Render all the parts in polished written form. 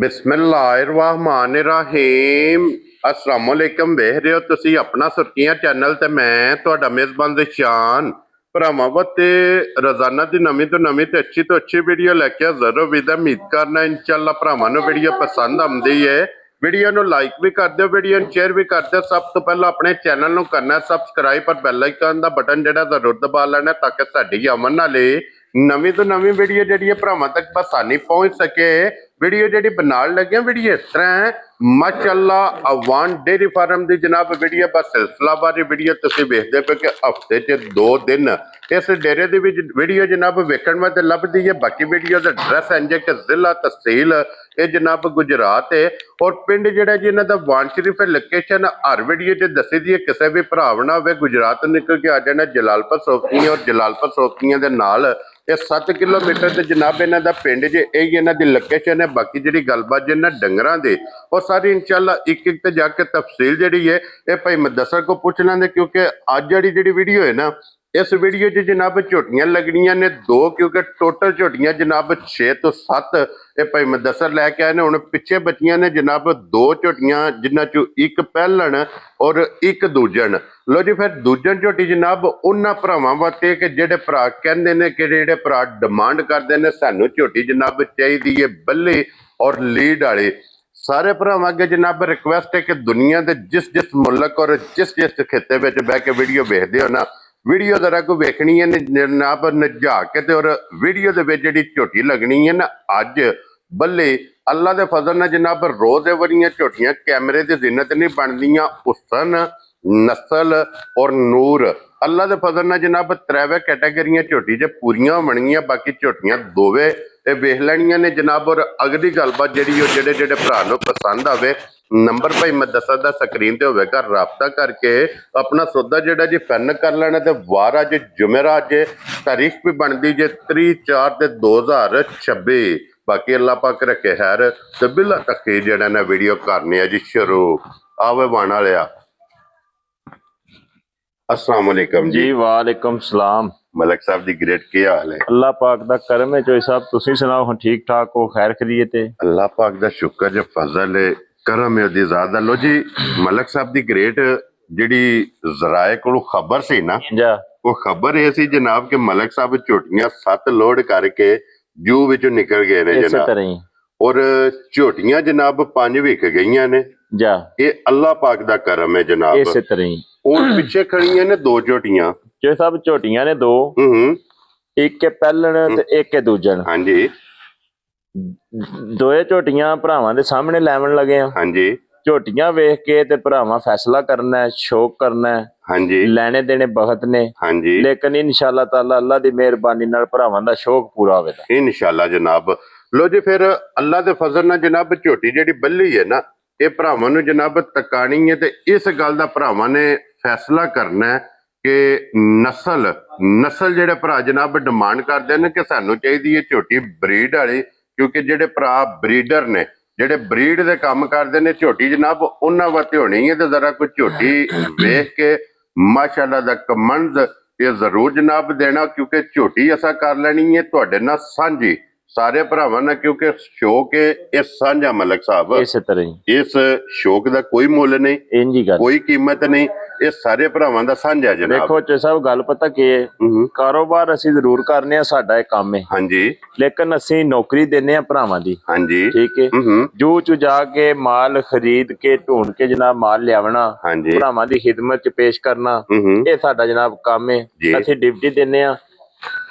ਬਿਸਮਿल्लाहिर्रहमानिर्रहीम अस्सलामुअलैकुम ਵੇਖ ਰਹੇ ਹੋ ਤੁਸੀਂ ਆਪਣਾ ਸੁਰਖੀਆਂ ਚੈਨਲ ਤੇ ਮੈਂ ਤੁਹਾਡਾ ਮੇਜ਼ਬਾਨ ਜ਼ਿਸ਼ਾਨ ਭਰਾਵਾਂ ਤੇ ਰੋਜ਼ਾਨਾ ਦੀ ਨਵੀਂ ਤੋਂ ਨਵੀਂ ਤੇ ਅੱਛੀ ਵੀਡੀਓ ਲੈ ਕੇ ਜ਼ਰੂਰ ਵਿਦਾ ਉਮੀਦ ਕਰਨਾ ਇਨਸ਼ਾਅੱਲਾ ਭਰਾਵਾਂ ਨੂੰ ਵੀਡੀਓ ਪਸੰਦ ਆਉਂਦੀ ਹੈ। ਵੀਡੀਓ ਨੂੰ ਲਾਈਕ ਵੀ ਕਰ ਦਿਓ, ਵੀਡੀਓ ਨੂੰ ਸ਼ੇਅਰ ਵੀ ਕਰ ਦਿਓ। ਸਭ ਤੋਂ ਪਹਿਲਾਂ ਆਪਣੇ ਚੈਨਲ ਨੂੰ ਕਰਨਾ ਸਬਸਕ੍ਰਾਈਬ ਪਰ ਬੈਲ ਆਈਕਨ ਦਾ ਬਟਨ ਜਿਹੜਾ ਜ਼ਰੂਰ ਦਬਾ ਲੈਣਾ ਤਾਂ ਕਿ ਸਾਡੀ ਆਮਦ ਨਾਲੇ ਨਵੀਂ ਤੋਂ ਨਵੀਂ ਵੀਡੀਓ ਜਿਹੜੀ ਭਰਾਵਾਂ ਤੱਕ ਆਸਾਨੀ ਪਹੁੰਚ ਸਕੇ। वीडियो जी बनाने लगे वीडियो इस तरह है माशाअल्लाह अवान डेयरी फार्म की जनाब वीडियो बस सिलसिलावारी वीडियो तुम वेखते पे कि हफ्ते च 2 दिन इस डेरे की वीडियो जनाब वेखण वास्ते लभदी है। बाकी वीडियो का एड्रैस इंज कि जिला तहसील ये जनाब गुजरात है और पिंड जिहड़ा जी इन्हां दा वान शरीफ है। लोकेशन हर वीडियो च दसी दी है, किसी भी भरा ना हो गुजरात निकल के आ जाना जलालपुर सोफियां और जलालपुर सोफियां दे नाल 7 किलोमीटर से जनाब इन्हां दा पिंड जे यही इन्हां दी लोकेशन है। बाकी जी गलबात जिन्हें डंगरां दे और सारी इंशाअल्लाह एक ते जाके तफसील जी है ये भाई मुदस्सर को पूछ लेंगे क्योंकि अज जी वीडियो है ना इस वीडियो च जनाब झोटियां लगनियां ने 2 क्योंकि टोटल झोटियां जनाब 6 तो 7 ये भाई मुदस्सर लैके आए ने। हुण पिछे बचियां ने जनाब 2 झोटियां जिन्हां चों एक पहलण और एक दूजन। लो जी फिर दूजन झोटी जनाब उन्हां भरावां वास्ते कि जिहड़े भरा कहंदे ने कि जिहड़े भरा डिमांड करदे ने सानू झोटी जनाब चाहीदी है बल्ले और लीड वाली। सारे भरावां अगे जनाब रिक्वेस्ट है कि दुनिया के जिस जिस मुल्क और जिस जिस खिते में बह के वीडियो वेखदे हो ना वीडियो जरा को वेखनी है जनाब नजा के ते और वीडियो दे विच जिहड़ी झोटी लगनी है ना अज बल्ले अल्लाह दे फजल नाल जनाब रोज वरियां झोटियां कैमरे की जिन्नत नहीं बनदियां। हुसन नस्ल और नूर अल्लाह दे फजल नाल जनाब 3 कैटेगरियां झोटी जे पूरियां बनगियां। बाकी झोटियां दोवे वेख लैनियां ने जनाब और अगली गलबात जिहड़ी जेडे जेडे भरा नूं पसंद आवे नंबर भाई मैं दसा स्क्रीन ते होवेगा राबता करके अपना सौदा जिहड़ा जी फाइनल कर लेना। ते वार अज जुमेरात जे तारीख भी बनती जे 3/4/2026। बाकी अल्लाह पाक रखे खैर ते बिला तक जिहड़ा ना वीडियो करने जी शुरू आवे बन वालिया। अस्सलाम वालेकुम जी वालेकुम सलाम मलिक साहब जी ग्रेट क्या हाल है? अल्लाह पाक दा करम है चोई साहब तुसी सुनाओ हम ठीक ठाक हो खैर खैरियत है? अल्लाह पाक दा शुक्र जे फजल है करम है दी ज़्यादा। लो जी मलिक साहब दी ग्रेट जिहड़ी ज़राए कोलों खबर सी ना जा वो खबर ये सी जनाब कि मलिक साहब झोटियां 7 लोड करके जू विचों निकल गए ने इस तरह ही और झोटियां जनाब 5 विक गईयां ने जा ये अल्लाह पाक दा करम है जनाब। इस तरह ही और पीछे खड़ियां ने 2 झोटियां जो सब झोटियां ने 2 एक के पहलण ते एक के दूजन। हाँ जी दोए झोटियां भरावां दे सामने लैवन लगे हैं। हाँ जी झोटियां वेख के ते भरावां फैसला करना है शौक करना है। हाँ जी लेने देने बहुत ने। हाँ जी लेकिन इंशाअल्लाह ताला अल्लाह दी मेहरबानी नाल भरावां दा शौक पूरा होवेगा इंशाअल्लाह जनाब। लो जी फिर अल्लाह दे फजल नाल जनाब झोटी जिहड़ी बल्ली है ना ये भरावां नूं जनाब तकानी है ते इस गल दा भरावां ने फैसला करना है कि नस्ल जिहड़े भरा जनाब डिमांड करदे ने कि सानू चाहीदी है झोटी ब्रीड वाली क्योंकि जिहड़े भरा ब्रीडर ने जिहड़े ब्रीड दे काम करदे ने झोटी जनाब उन्हां वास्ते होनी है। ते जरा कोई झोटी वेख के माशाअल्लाह दा कमेंट ये जरूर जनाब देना क्योंकि झोटी असा कर लेनी है तुहाडे नाल सांझी सारे भरावां नाल क्योंकि शौक है ये सांझा मलिक साहब। इस तरह ही इस शौक दा कोई मुल नहीं इंजी गल कोई कीमत नहीं ये सारे भरावां दा सांझा जनाब। देखो चे साहब गल पता की है कारोबार असी जरूर करने आ साडा एक काम है। हाँ जी लेकिन असी नौकरी देने आ भरावां दी। हाँ जी ठीक है जू चू जाके माल खरीद के ढूंढ के जनाब माल लियावना हाँ जी भरावां दी खिदमत च पेश करना ये साडा जनाब काम है। असी ड्यूटी देने आ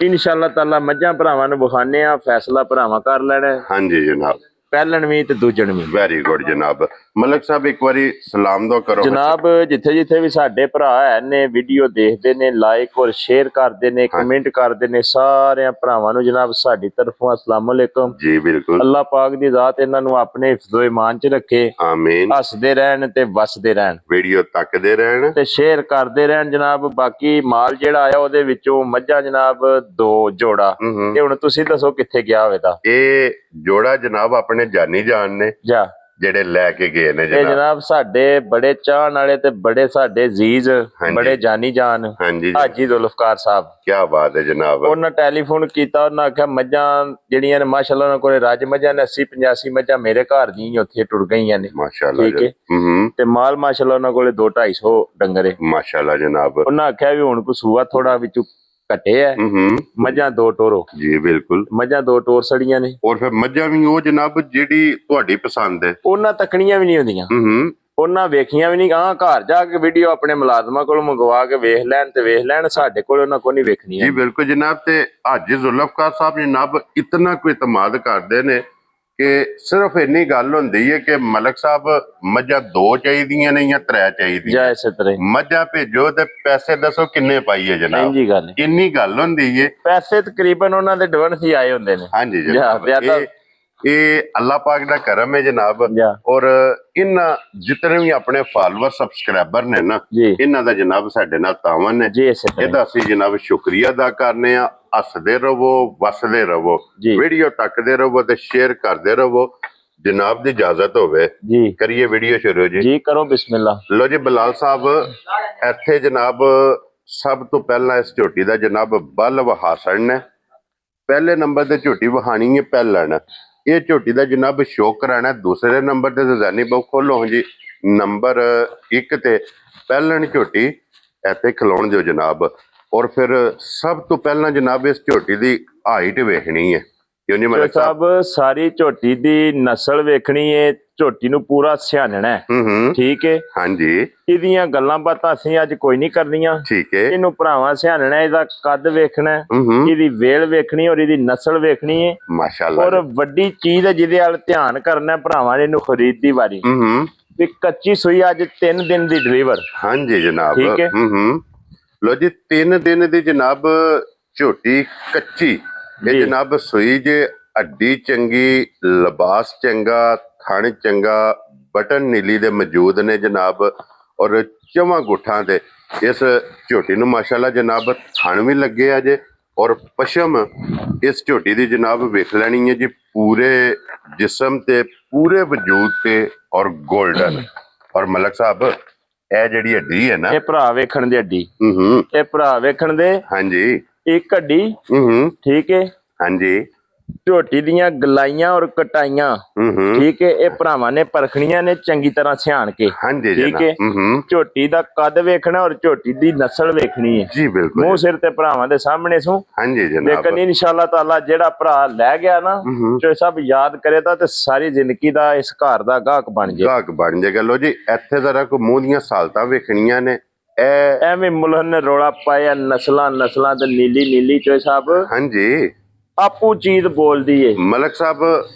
इंशाअल्लाह ताला मझां भरावां नूं विखाने आ फैसला भरावां कर लेना। हाँ जी जनाब पहलन भी ते दूजन भी। वेरी गुड जनाब। मलिक साहब एक बारी सलाम दो करो जनाब जिथे जिथे भी साडे भरा है ने वीडियो देखते ने लाइक और शेयर करते ने कमेंट करते ने सारे भरावां नूं जनाब साडी तरफों अस्सलाम वालेकुम जी बिल्कुल। अल्लाह पाक दी जात इन्हां नूं अपने हिफ्ज़ो ईमान च रखे आमीन। हसदे रहन ते वसदे रहन वीडियो तकदे रहन ते शेयर करदे रहन जनाब। बाकी माल जेड़ा आया ओदे विचों मझां जनाब 2 जोड़ा ये हुण तुसीं दसो कित्थे गया होवेगा? ये जोड़ा जनाब अपने जानी जान ने जा ਜਿਹੜੇ ਲੈ ਕੇ ਗਏ ਨੇ ਇਹ ਜਨਾਬ। ਜਨਾਬ ਸਾਡੇ ਬੜੇ ਚਾਹਣ ਵਾਲੇ ਤੇ ਬੜੇ ਸਾਡੇ ਅਜ਼ੀਜ਼ ਬੜੇ ਜਾਨੀ ਜਾਨ ਹਾਂਜੀ ਹਾਜੀ ਜ਼ੁਲਫਕਾਰ ਸਾਹਿਬ, ਕੀ ਬਾਤ ਹੈ ਜਨਾਬ। ਉਹਨਾਂ ਟੈਲੀਫੋਨ ਕੀਤਾ, ਉਹਨਾਂ ਆਖਿਆ ਮੱਝਾਂ ਜਿਹੜੀਆਂ ਨੇ ਮਾਸ਼ਾਅੱਲਾ ਉਹਨਾਂ ਕੋਲੇ ਰੱਜ ਮੱਝਾਂ ਨੇ 80-85 ਮੱਝਾਂ ਮੇਰੇ ਘਰ ਦੀਆਂ ਉੱਥੇ ਟੁਰ ਗਈਆਂ ਨੇ ਮਾਸ਼ਾਅੱਲਾ। ਠੀਕ ਹੈ। ਤੇ ਮਾਲ ਮਾਸ਼ਾਅੱਲਾ ਉਹਨਾਂ ਕੋਲੇ 200-250 ਡੰਗਰੇ ਮਾਸ਼ਾਅੱਲਾ ਜਨਾਬ। ਉਹਨਾਂ ਆਖਿਆ ਵੀ ਹੁਣ ਕੋ ਸੂਆ ਥੋੜਾ ਵਿੱਚੋਂ ਘਟੇ ਹੈ, ਮੱਝਾਂ 2 ਟੋਰੋ ਜੀ ਬਿਲਕੁਲ, ਮੱਝਾਂ 2 ਟੋਰ ਸੜੀਆਂ ਨੇ। ਔਰ ਫਿਰ ਮੱਝਾਂ ਵੀ ਉਹ ਜਨਾਬ ਜਿਹੜੀ ਤੁਹਾਡੀ ਪਸੰਦ ਹੈ, ਉਹਨਾਂ ਤੱਕਣੀਆਂ ਵੀ ਨਹੀਂ ਹੁੰਦੀਆਂ, ਉਹਨਾਂ ਵੇਖੀਆਂ ਵੀ ਨਹੀਂ। ਹਾਂ ਘਰ ਜਾ ਕੇ ਵੀਡੀਓ ਆਪਣੇ ਮੁਲਾਜ਼ਮਾਂ ਕੋਲ ਮੰਗਵਾ ਕੇ ਵੇਖ ਲੈਣ ਤੇ ਵੇਖ ਲੈਣ, ਸਾਡੇ ਕੋਲ ਉਹਨਾਂ ਕੋਲ ਨਹੀਂ ਵੇਖਣੀ ਜੀ ਬਿਲਕੁਲ ਜਨਾਬ। ਤੇ ਹਾਜੀ ਜ਼ੁਲਫਕਾਰ ਸਾਹਿਬ ਜਨਾਬ ਇਤਨਾ ਕੋਈ ਇਤਮਾਦ ਕਰਦੇ ਨੇ ਕਿ ਸਿਰਫ ਇੰਨੀ ਗੱਲ ਹੁੰਦੀ ਹੈ ਕਿ ਮਲਕ ਸਾਹਿਬ ਮੱਝਾਂ 2 ਚਾਹੀਦੀਆਂ ਨੇ ਜਾਂ 3 ਚਾਹੀਦੀਆਂ, ਜਾਂ ਇਸੇ ਤਰ੍ਹਾਂ ਮੱਝਾਂ ਭੇਜੋ ਤੇ ਪੈਸੇ ਦੱਸੋ ਕਿੰਨੇ ਪਾਈਏ ਜਨਾਬ। ਇੰਜੀ ਗੱਲ ਇੰਨੀ ਗੱਲ ਹੁੰਦੀ ਹੈ। ਪੈਸੇ ਤਕਰੀਬਨ ਉਹਨਾਂ ਦੇ ਐਡਵਾਂਸ ਹੀ ਆਏ ਹੁੰਦੇ ਨੇ। ਹਾਂਜੀ ਜਨਾਬ, ਇਹ ਅੱਲਾਹ ਪਾਕ ਦਾ ਕਰਮ ਹੈ ਜਨਾਬ। ਔਰ ਇਹਨਾਂ ਜਿਤਨੇ ਵੀ ਆਪਣੇ ਫਾਲੋਅਰ ਸਬਸਕ੍ਰਾਈਬਰ ਨੇ ਨਾ, ਇਹਨਾਂ ਦਾ ਜਨਾਬ ਸਾਡੇ ਨਾਲ ਤਾਵਨ ਹੈ। ਇਹਦਾ ਅਸੀਂ ਜਨਾਬ ਸ਼ੁਕਰੀਆ ਅਦਾ ਕਰਨੇ ਆ। ਹੱਸਦੇ ਰਹੋ, ਵਸਦੇ ਰਹੋ, ਵੀਡੀਓ ਤੱਕਦੇ ਰਹੋ ਤੇ ਸ਼ੇਅਰ ਕਰਦੇ ਰਹੋ। ਜਨਾਬ ਦੀ ਇਜਾਜ਼ਤ ਹੋਵੇ ਕਰੀਏ ਵੀਡੀਓ ਸ਼ੁਰੂ ਜੀ। ਕਰੋ ਬਿਸਮਿਲ੍ਲਾ। ਲੋ ਜੀ ਬਲਾਲ ਸਾਹਿਬ, ਇੱਥੇ ਜਨਾਬ ਸਭ ਤੋਂ ਪਹਿਲਾਂ ਇਸ ਝੋਟੀ ਦਾ ਜਨਾਬ ਬਲ ਵਹਾਸਣ ਨੇ। ਪਹਿਲੇ ਨੰਬਰ ਤੇ ਝੋਟੀ ਵਹਾਣੀ ਹੈ ਪਹਿਲਣ। ਇਹ ਝੋਟੀ ਦਾ ਜਨਾਬ ਸ਼ੌਕ ਕਰਾਣਾ। ਦੂਸਰੇ ਨੰਬਰ ਤੇ ਜ਼ੈਨੀ ਬਹੁ ਖੋਲੋ ਜੀ। ਨੰਬਰ 1 ਤੇ ਪਹਿਲਣ ਝੋਟੀ ਇੱਥੇ ਖਲੋਣ ਦਿਓ ਜਨਾਬ। ਔਰ ਫਿਰ ਸਭ ਤੋਂ ਪਹਿਲਾਂ ਜਨਾਬ ਇਸ ਝੋਟੀ ਦੀ ਹਾਈਟ ਵੇਖਣੀ ਹੈ। ਕਿਉਂ ਜੀ ਮਲਕ ਸਾਹਿਬ? ਸਾਰੀ ਝੋਟੀ ਦੀ ਨਸਲ ਵੇਖਣੀ ਹੈ, ਝੋਟੀ ਨੂੰ ਪੂਰਾ ਸਿਆਣਨਾ ਹੈ। ਠੀਕ ਹੈ। ਹਾਂਜੀ, ਇਹਦੀਆਂ ਗੱਲਾਂ ਬਾਤਾਂ ਅਸੀਂ ਅੱਜ ਕੋਈ ਨਹੀਂ ਕਰਨੀਆਂ। ਠੀਕ ਹੈ। ਇਹਨੂੰ ਭਰਾਵਾਂ ਸਿਆਣਨਾ, ਇਹਦਾ ਕੱਦ ਵੇਖਣਾ, ਇਹਦੀ ਵੇਲ ਵੇਖਣੀ ਔਰ ਇਹਦੀ ਨਸਲ ਵੇਖਣੀ ਹੈ। ਮਾਸ਼ਾਅੱਲਾ। ਔਰ ਵੱਡੀ ਚੀਜ਼ ਹੈ ਜਿਹਦੇ ਵੱਲ ਧਿਆਨ ਕਰਨਾ ਭਰਾਵਾਂ ਨੇ ਇਹਨੂੰ ਖਰੀਦ ਦੀ ਵਾਰੀ ਵੀ ਕੱਚੀ ਸੂਈ ਅੱਜ 3 ਦਿਨ ਦੀ ਡਿਲੀਵਰ। ਹਾਂਜੀ ਜਨਾਬ। ਠੀਕ ਹੈ। ਲੋ ਜੀ 3 ਦਿਨ ਦੀ ਜਨਾਬ ਝੋਟੀ ਕੱਚੀ। ਇਹ ਜਨਾਬ ਸੂਈ ਜੇ, ਹੱਡੀ ਚੰਗੀ, ਲਿਬਾਸ ਚੰਗਾ, ਥਣ ਚੰਗਾ, ਬਟਨ ਨੀਲੀ ਦੇ ਮੌਜੂਦ ਨੇ ਜਨਾਬ। ਔਰ 4 ਗੁੱਠਾਂ ਤੇ ਇਸ ਝੋਟੀ ਨੂੰ ਮਾਸ਼ਾਅੱਲਾ ਜਨਾਬ ਥਣ ਵੀ ਲੱਗੇ ਆ ਜੇ। ਔਰ ਪਸ਼ਮ ਇਸ ਝੋਟੀ ਦੀ ਜਨਾਬ ਵੇਖ ਲੈਣੀ ਹੈ ਜੀ, ਪੂਰੇ ਜਿਸਮ ਤੇ ਪੂਰੇ ਵਜੂਦ ਤੇ ਔਰ ਗੋਲਡਨ। ਔਰ ਮਲਕ ਸਾਹਿਬ ਇਹ ਜਿਹੜੀ ਹੱਡੀ ਹੈ ਨਾ, ਇਹ ਭਰਾ ਵੇਖਣ ਦੀ ਹੱਡੀ, ਇਹ ਭਰਾ ਵੇਖਣ ਦੇ। ਹਾਂਜੀ, ਇੱਕ ਹੱਡੀ। ਠੀਕ ਹੈ। ਹਾਂਜੀ, ਝੋਟੀ ਦੀਆਂ ਗਲਾਈਆਂ ਔਰ ਕਟਾਈਆਂ, ਠੀਕ ਹੈ, ਇਹ ਭਰਾਵਾਂ ਨੇ ਪਰਖਣੀਆਂ ਨੇ ਚੰਗੀ ਤਰ੍ਹਾਂ ਸਿਆਣ ਕੇ। ਹਾਂਜੀ ਠੀਕ ਹੈ। ਝੋਟੀ ਦਾ ਕੱਦ ਵੇਖਣਾ ਔਰ ਝੋਟੀ ਦੀ ਨਸਲ ਵੇਖਣੀ ਹੈ। ਜੀ ਬਿਲਕੁਲ। ਮੂੰਹ ਸਿਰ ਤੇ ਭਰਾਵਾਂ ਦੇ ਸਾਹਮਣੇ ਸੂ। ਹਾਂਜੀ ਜਨਾਬ। ਲੇਕਿਨ ਇਨਸ਼ਾਅੱਲਾ ਤਾਲਾ ਜਿਹੜਾ ਭਰਾ ਲੈ ਗਿਆ ਨਾ, ਜੋ ਸਭ ਯਾਦ ਕਰੇ ਤਾਂ ਤੇ ਸਾਰੀ ਜ਼ਿੰਦਗੀ ਦਾ ਇਸ ਘਰ ਦਾ ਗਾਹਕ ਬਣ ਜਾਏ। ਗਾਹਕ ਬਣ ਜਾਏਗਾ। ਲੋ ਜੀ ਇੱਥੇ ਜ਼ਰਾ ਕੋ ਮੂੰਹ ਦੀਆਂ ਸਾਲਤਾਂ ਵੇਖਣੀਆਂ ਨੇ। ਐਵੇਂ ਮੁਲਹਨ ਨੇ ਰੌਲਾ ਪਾਇਆ ਨਸਲਾਂ ਤੇ ਨੀਲੀ ਚੋਏ ਸਾਹਿਬ। ਹਾਂਜੀ, ਆਪੂ ਚੀਜ਼ ਬੋਲਦੀ ਏ ਮਲਕ ਸਾਹਿਬ।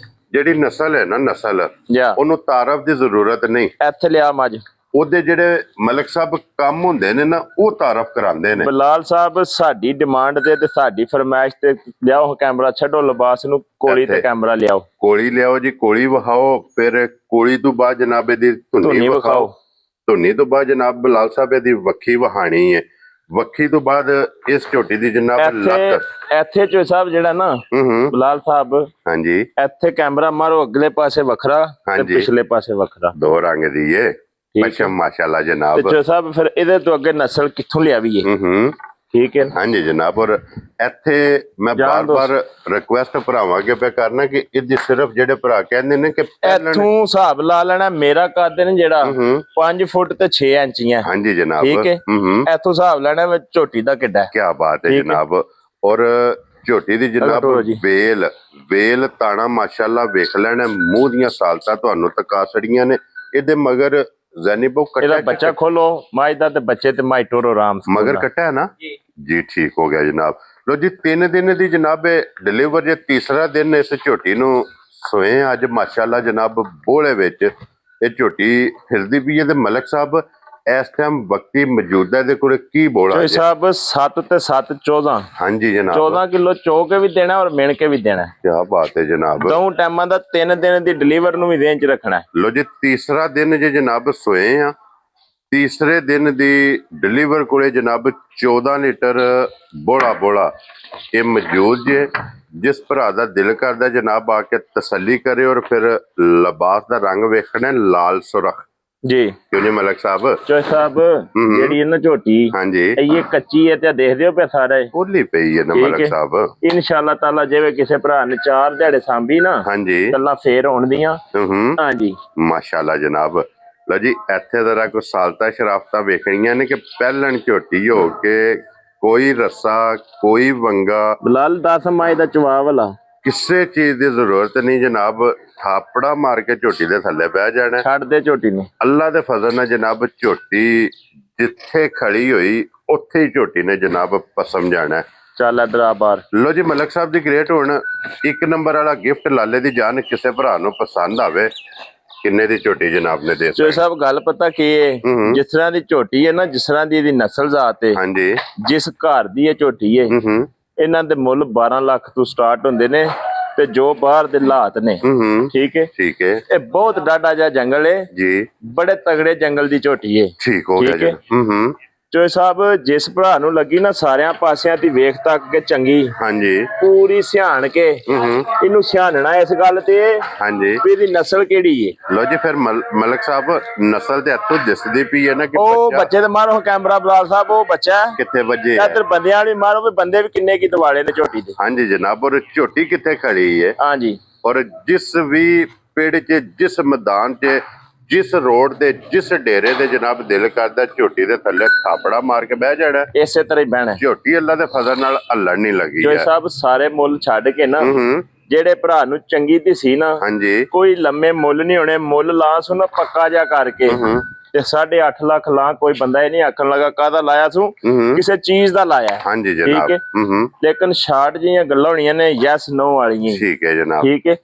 ਜਿਹੜੀ ਨਸਲ ਹੈ ਨਾ, ਨਸਲ ਉਹਨੂੰ ਤਾਰਫ ਦੀ ਜ਼ਰੂਰਤ ਨਹੀਂ। ਇੱਥੇ ਲਿਆ ਮੱਝ, ਉਹਦੇ ਜਿਹੜੇ ਮਲਕ ਸਾਹਿਬ ਕੰਮ ਹੁੰਦੇ ਨੇ ਨਾ, ਉਹ ਤਾਰਫ ਕਰਾਉਂਦੇ ਨੇ। ਬਲਾਲ ਸਾਹਿਬ ਸਾਡੀ ਡਿਮਾਂਡ ਤੇ ਸਾਡੀ ਫਰਮਾਇਸ਼ ਤੇ ਲਿਆਓ ਕੈਮਰਾ, ਛੱਡੋ ਲਿਬਾਸ ਨੂੰ, ਕੋਲੀ ਤੇ ਕੈਮਰਾ ਲਿਆਓ। ਕੋਲੀ ਲਿਆਓ ਜੀ, ਕੋਲੀ ਵਿਖਾਓ। ਫਿਰ ਕੋਲੀ ਤੋਂ ਬਾਅਦ ਜਨਾਬ ਇਹਦੀ ਧੁੰਨੀ ਵਿਖਾਓ। ਧੁੰਨੀ ਤੋਂ ਬਾਅਦ ਜਨਾਬ ਬਲਾਲ ਸਾਹਿਬ ਇਹਦੀ ਵੱਖੀ ਵਹਾਣੀ ਹੈ। ਵੱਖੀ ਤੋਂ ਬਾਅਦ ਇਸ ਝੋਟੀ ਦੀ ਜਨਾਬ ਲੱਤ। ਇੱਥੇ ਚੋ ਸਾਹਿਬ ਜਿਹੜਾ ਨਾ ਬਲਾਲ ਸਾਹਿਬ, ਹਾਂਜੀ, ਇੱਥੇ ਕੈਮਰਾ ਮਾਰੋ, ਅਗਲੇ ਪਾਸੇ ਵੱਖਰਾ ਤੇ ਪਿਛਲੇ ਪਾਸੇ ਵੱਖਰਾ, 2 ਰੰਗ ਦੀ ਏ ਪਸ਼ਮ ਮਾਸ਼ਾਅੱਲਾ ਜਨਾਬ। ਚੋ ਸਾਹਿਬ ਫਿਰ ਇਹਦੇ ਤੋਂ ਅੱਗੇ ਨਸਲ ਕਿੱਥੋਂ ਲਿਆਵੀਏ? ਠੀਕ ਹੈ। ਹਾਂਜੀ ਜਨਾਬ। ਔਰ ਇੱਥੇ ਮੈਂ ਬਾਰ-ਬਾਰ ਰਿਕੁਐਸਟ ਭਰਾਵਾਂ ਕੇ ਪਿਆ ਕਰਨਾ ਕਿ ਇਹਦੀ ਸਿਰਫ ਜਿਹੜੇ ਭਰਾ ਕਹਿੰਦੇ ਨੇ ਕਿ ਇੱਥੋਂ ਹਿਸਾਬ ਲਾ ਲੈਣਾ, ਮੇਰਾ ਕੱਦ ਨੇ ਜਿਹੜਾ 5 ਫੁੱਟ ਤੇ 6 ਇੰਚੀਆਂ। ਹਾਂਜੀ ਜਨਾਬ। ਠੀਕ ਹੈ। ਇੱਥੋਂ ਹਿਸਾਬ ਲੈਣਾ ਵਿੱਚ ਝੋਟੀ ਦਾ ਕਿੱਡਾ। ਕੀ ਬਾਤ ਹੈ ਜਨਾਬ। ਔਰ ਝੋਟੀ ਦੀ ਜਨਾਬ ਵੇਲ ਤਾਣਾ ਮਾਸ਼ਾਅੱਲਾ ਵੇਖ ਲੈਣਾ। ਮੂੰਹ ਦੀਆਂ ਸਾਲਤਾਂ ਤੁਹਾਨੂੰ ਤਕਾ ਛੜੀਆਂ ਨੇ। ਇਹਦੇ ਮਗਰ ਜ਼ੈਨੀਬੋ ਇਹਦਾ ਬੱਚਾ ਖੋਲੋ ਮਾਝ ਦਾ ਤੇ ਬੱਚੇ ਤੇ ਮਾਈ ਟੋਰੋ ਆਰਾਮ ਮਗਰ ਕੱਟਾ ਹੈ ਨਾ ਜੀ। ਠੀਕ ਹੋ ਗਿਆ ਜਨਾਬ। ਲੋ ਜੀ 3 ਦਿਨ ਦੀ ਜਨਾਬ ਡਿਲੀਵਰ ਜੇ ਤੀਸਰਾ ਦਿਨ ਇਸ ਝੋਟੀ ਨੂੰ ਸੋਏ ਅੱਜ ਮਾਸ਼ਾਅੱਲਾ ਜਨਾਬ। ਬੋਲੇ ਵਿੱਚ ਇਹ ਝੋਟੀ ਫਿਰਦੀ ਵੀ ਹੈ। ਤੇ ਮਲਕ ਸਾਹਿਬ ਇਸ ਟਾਈਮ ਵਕਤੀ ਮੌਜੂਦਾ ਇਹਦੇ ਕੋਲ ਕੀ ਬੋਲਾ ਜੀ ਸਾਹਿਬ? 7 ਤੇ 7 14। ਹਾਂਜੀ ਜਨਾਬ। 14 ਕਿਲੋ ਚੋ ਕੇ ਵੀ ਦੇਣਾ ਔਰ ਮਿਣ ਕੇ ਵੀ ਦੇਣਾ। ਕੀ ਬਾਤ ਹੈ ਜਨਾਬ। 2 ਟਾਈਮਾਂ ਦਾ 3 ਦਿਨ ਦੀ ਡਿਲੀਵਰ ਨੂੰ ਵੀ ਰੇਂਜ ਚ ਰੱਖਣਾ। ਲੋ ਜੀ ਤੀਸਰਾ ਦਿਨ ਜੇ ਜਨਾਬ ਸੋਏ ਆ। ਤੀਸਰੇ ਦਿਨ ਦੀ ਡਿਲੀਵਰ ਕੋਲੇ ਜਨਾਬ 14 ਲੀਟਰ ਬੋਲਾ ਇਹ ਮੌਜੂਦ ਜੇ। ਜਿਸ ਭਰਾ ਦਾ ਦਿਲ ਕਰਦਾ ਜਨਾਬ ਆ ਕੇ ਤਸੱਲੀ ਕਰੇ ਔਰ ਫਿਰ ਲਿਬਾਸ ਦਾ ਰੰਗ ਵੇਖਣਾ ਲਾਲ ਸੁਰਖ ਜੀ ਕਿਉਂ ਜੀ ਮਲਕ ਸਾਹਿਬ। ਚੋਈ ਸਾਹਿਬ ਜਿਹੜੀ ਇਹਨਾਂ ਝੋਟੀ ਹਾਂਜੀ ਇਹ ਕੱਚੀ ਹੈ ਤੇ ਦੇਖਦੇ ਹੋ ਪਿਆ ਸਾਰੇ ਖੋਲੀ ਪਈ ਹੈ ਨਾ ਠੀਕ ਮਲਕ ਹੈ। ਸਾਹਿਬ। ਇਨਸ਼ਾਅੱਲਾ ਤਾਲਾ ਜਿਵੇਂ ਕਿਸੇ ਭਰਾ ਨੇ 4 ਦਿਹਾੜੇ ਸਾਂਭੀ ਨਾ ਹਾਂਜੀ ਗੱਲਾਂ ਫੇਰ ਹੋਣ ਦੀਆਂ। ਹਾਂਜੀ ਮਾਸ਼ਾਅੱਲਾ ਜਨਾਬ। ਲਓ ਜੀ ਇੱਥੇ ਜ਼ਰਾ ਕੋਈ ਸਾਲਤਾ ਸ਼ਰਾਫਤਾਂ ਵੇਖਣੀਆਂ ਨੇ ਕਿ ਪਹਿਲਣ ਝੋਟੀ ਹੋ ਕੇ ਕੋਈ ਰੱਸਾ ਕੋਈ ਵੰਗਾ ਬਲਾਲ 10 ਮਾਈ ਦਾ ਚਵਾ ਵਾਲਾ ਕਿਸੇ ਚੀਜ਼ ਦੀ ਜ਼ਰੂਰਤ ਨਹੀਂ ਜਨਾਬ। ਥਾਪੜਾ ਮਾਰ ਕੇ ਝੋਟੀ ਦੇ ਥੱਲੇ ਬਹਿ ਜਾਣਾ। ਛੱਡ ਦੇ ਝੋਟੀ ਨੂੰ। ਅੱਲਾ ਦੇ ਫਜ਼ਲ ਨਾਲ ਜਨਾਬ ਝੋਟੀ ਜਿੱਥੇ ਖੜੀ ਹੋਈ ਉੱਥੇ ਹੀ ਝੋਟੀ ਨੇ ਜਨਾਬ ਪਸਮ ਜਾਣਾ। ਚੱਲ ਇਧਰ ਆ ਬਾਹਰ। ਲੋ ਜੀ ਮਲਕ ਸਾਹਿਬ ਦੀ ਗ੍ਰੇਟ ਹੁਣ 1 ਨੰਬਰ ਵਾਲਾ ਗਿਫਟ ਲਾਲੇ ਦੀ ਜਾਨ ਕਿਸੇ ਭਰਾ ਨੂੰ ਪਸੰਦ ਆਵੇ ਕਿੰਨੇ ਦੀ ਝੋਟੀ ਜਨਾਬ ਨੇ ਦੇ ਚੋਈ ਸਾਹਿਬ ਗੱਲ ਪਤਾ ਕੀ ਹੈ ਜਿਸ ਤਰ੍ਹਾਂ ਦੀ ਝੋਟੀ ਹੈ ਨਾ ਜਿਸ ਤਰ੍ਹਾਂ ਦੀ ਇਹਦੀ ਨਸਲ ਜ਼ਾਤ ਹੈ ਹਾਂਜੀ ਜਿਸ ਘਰ ਦੀ ਇਹ ਝੋਟੀ ਹੈ ਇਹਨਾਂ ਦੇ ਮੁੱਲ 12 ਲੱਖ ਤੋਂ ਸਟਾਰਟ ਹੁੰਦੇ ਨੇ ਤੇ ਜੋ ਬਾਹਰ ਦੇ ਹਾਲਾਤ ਨੇ ਠੀਕ ਹੈ ਠੀਕ ਹੈ। ਇਹ ਬਹੁਤ ਡਾਢਾ ਜਿਹਾ ਜੰਗਲ ਹੈ ਜੀ ਬੜੇ ਤਗੜੇ ਜੰਗਲ ਦੀ ਝੋਟੀ ਹੈ। ਠੀਕ ਹੋ ਗਿਆ ਜੀ। ਚੋਏ ਸਾਹਿਬ ਜਿਸ ਭਰਾ ਨੂੰ ਲੱਗੀ ਨਾ ਸਾਰਿਆਂ ਪਾਸਿਆਂ ਦੀ ਵੇਖ ਤੱਕ ਕੇ ਚੰਗੀ ਹਾਂਜੀ ਪੂਰੀ ਸਿਆਣ ਕੇ ਇਹਨੂੰ ਸਿਆਣਨਾ ਇਸ ਗੱਲ ਤੇ ਹਾਂਜੀ ਵੀ ਇਹਦੀ ਨਸਲ ਕਿਹੜੀ ਹੈ। ਲੋ ਜੀ ਫਿਰ ਮਲਕ ਸਾਹਿਬ ਨਸਲ ਤੇ ਇੱਥੋਂ ਦਿਸਦੀ ਪਈ ਹੈ ਨਾ ਕਿ ਉਹ ਬੱਚੇ ਤੇ ਮਾਰੋ ਕੈਮਰਾ ਬਲਾਲ ਸਾਹਿਬ ਉਹ ਬੱਚਾ ਕਿੱਥੇ ਵੱਜੇ ਇੱਧਰ ਬੰਦਿਆਂ ਵਾਲੀ ਮਾਰੋ ਵੀ ਬੰਦੇ ਵੀ ਕਿੰਨੇ ਕੀ ਦਿਵਾਲੇ ਨੇ ਝੋਟੀ ਦੇ। ਹਾਂਜੀ ਜਨਾਬ ਔਰ ਝੋਟੀ ਕਿੱਥੇ ਖੜੀ ਹੈ ਹਾਂਜੀ ਔਰ ਜਿਸ ਵੀ ਪਿੰਡ 'ਚ ਜਿਸ ਮੈਦਾਨ 'ਚ ਜਿਸ ਰੋਡ ਦੇ ਜਿਸ ਡੇਰੇ ਦੇ ਜਨਾਬ ਦਿਲ ਕਰਦਾ ਝੋਟੀ ਦੇ ਥੱਲੇ ਥਾਪੜਾ ਮਾਰ ਕੇ ਬਹਿ ਜਾਣਾ ਇਸੇ ਤਰ੍ਹਾਂ ਹੀ ਬਹਿਣਾ। ਝੋਟੀ ਅੱਲਾ ਦੇ ਫਜ਼ਲ ਨਾਲ ਹੱਲਣ ਨਹੀਂ ਲੱਗੀ ਜੋ ਸਾਹਿਬ ਸਾਰੇ ਮੁੱਲ ਛੱਡ ਕੇ ਨਾ ਜਿਹੜੇ ਭਰਾ ਨੂੰ ਚੰਗੀ ਦਿਸੀ ਨਾ ਹਾਂਜੀ ਕੋਈ ਲੰਮੇ ਮੁੱਲ ਨਹੀਂ ਹੋਣੇ ਮੁੱਲ ਲਾ ਸੁਣ ਪੱਕਾ ਜਾ ਕਰਕੇ ਤੇ 8.5 ਲੱਖ ਲਾ ਕੋਈ ਬੰਦਾ ਇਹ ਨਹੀਂ ਆਖਣ ਲੱਗਾ ਕਾਹਦਾ ਲਾਇਆ ਤੂੰ ਕਿਸੇ ਚੀਜ਼ ਦਾ ਲਾਇਆ। ਹਾਂਜੀ ਜਨਾਬ ਲੇਕਿਨ ਸ਼ਾਰਟ ਜੀਆਂ ਗੱਲਾਂ ਹੋਣੀਆਂ ਨੇ ਯੈਸ ਨੋ ਵਾਲੀਆਂ। ਠੀਕ ਹੈ ਜਨਾਬ ਠੀਕ ਹੈ।